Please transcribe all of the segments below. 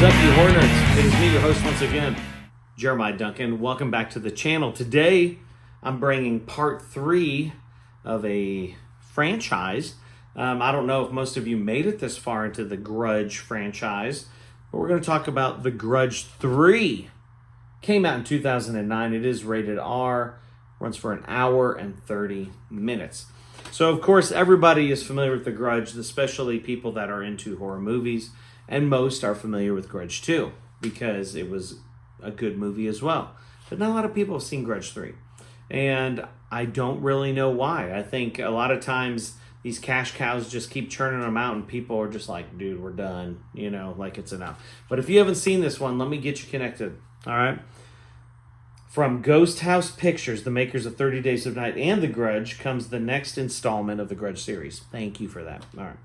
What's up, you Hornets? It is me, your host once again, Jeremiah Duncan. Welcome back to the channel. Today, I'm bringing part 3 of a franchise. I don't know if most of you made it this far into the Grudge franchise, but we're going to talk about the Grudge 3. Came out in 2009. It is rated R, runs for an hour and 30 minutes. So, of course, everybody is familiar with the Grudge, especially people that are into horror movies. And most are familiar with Grudge 2 because it was a good movie as well. But not a lot of people have seen Grudge 3. And I don't really know why. I think a lot of times these cash cows just keep churning them out and people are just like, dude, we're done. You know, like it's enough. But if you haven't seen this one, let me get you connected. All right. From Ghost House Pictures, the makers of 30 Days of Night and The Grudge, comes the next installment of the Grudge series. Thank you for that. All right.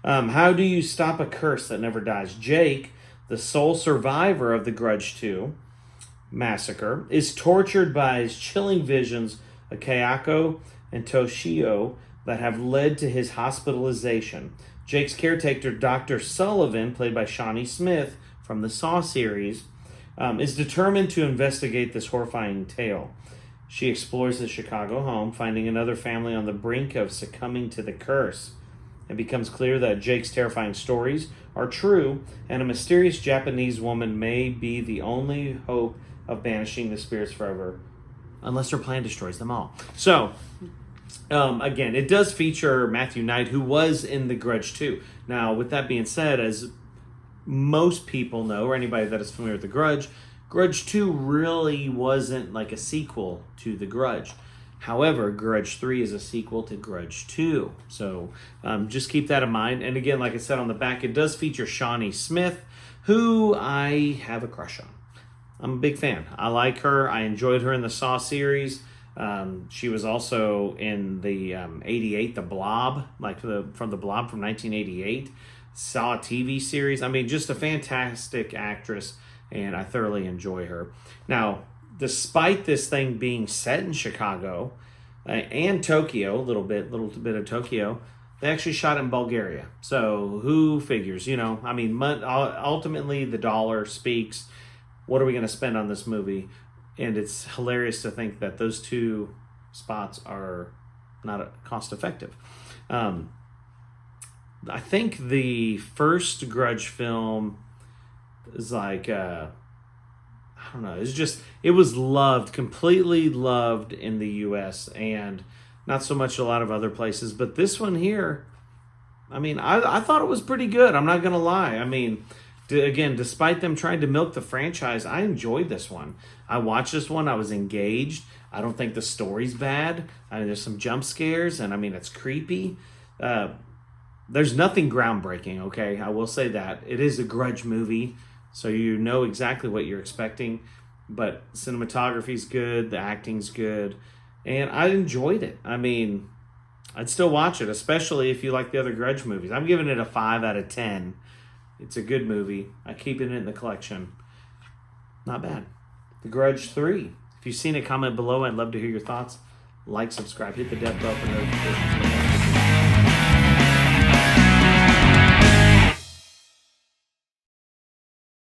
How do you stop a curse that never dies? Jake, the sole survivor of the Grudge 2 massacre, is tortured by his chilling visions of Kayako and Toshio that have led to his hospitalization. Jake's caretaker, Dr. Sullivan, played by Shawnee Smith from the Saw series, is determined to investigate this horrifying tale. She explores the Chicago home, finding another family on the brink of succumbing to the curse. It becomes clear that Jake's terrifying stories are true, and a mysterious Japanese woman may be the only hope of banishing the spirits forever, unless her plan destroys them all. So, again, it does feature Matthew Knight, who was in The Grudge 2. Now, with that being said, as most people know, or anybody that is familiar with The Grudge, Grudge 2 really wasn't like a sequel to The Grudge. However, Grudge 3 is a sequel to Grudge 2. So just keep that in mind. And again, like I said on the back, it does feature Shawnee Smith, who I have a crush on. I'm a big fan. I like her. I enjoyed her in the Saw series. She was also in the 88, The Blob, from The Blob from 1988. Saw TV series. I mean, just a fantastic actress, and I thoroughly enjoy her. Now, despite this thing being set in Chicago and Tokyo, a little bit of Tokyo, they actually shot in Bulgaria. So who figures? You know, I mean, ultimately the dollar speaks. What are we going to spend on this movie? And it's hilarious to think that those two spots are not cost effective. I think the first Grudge film is like, I don't know, it was loved, completely loved in the U.S. and not so much a lot of other places. But this one here, I mean, I thought it was pretty good. I'm not going to lie. I mean, again, despite them trying to milk the franchise, I enjoyed this one. I watched this one. I was engaged. I don't think the story's bad. I mean, there's some jump scares, and I mean, it's creepy. There's nothing groundbreaking, okay? I will say that. It is a Grudge movie, so you know exactly what you're expecting. But cinematography's good, the acting's good, and I enjoyed it. I mean, I'd still watch it, especially if you like the other Grudge movies. I'm giving it a 5 out of 10. It's a good movie. I keep it in the collection. Not bad. The Grudge 3. If you've seen it, comment below. I'd love to hear your thoughts. Like, subscribe, hit the death bell for notifications.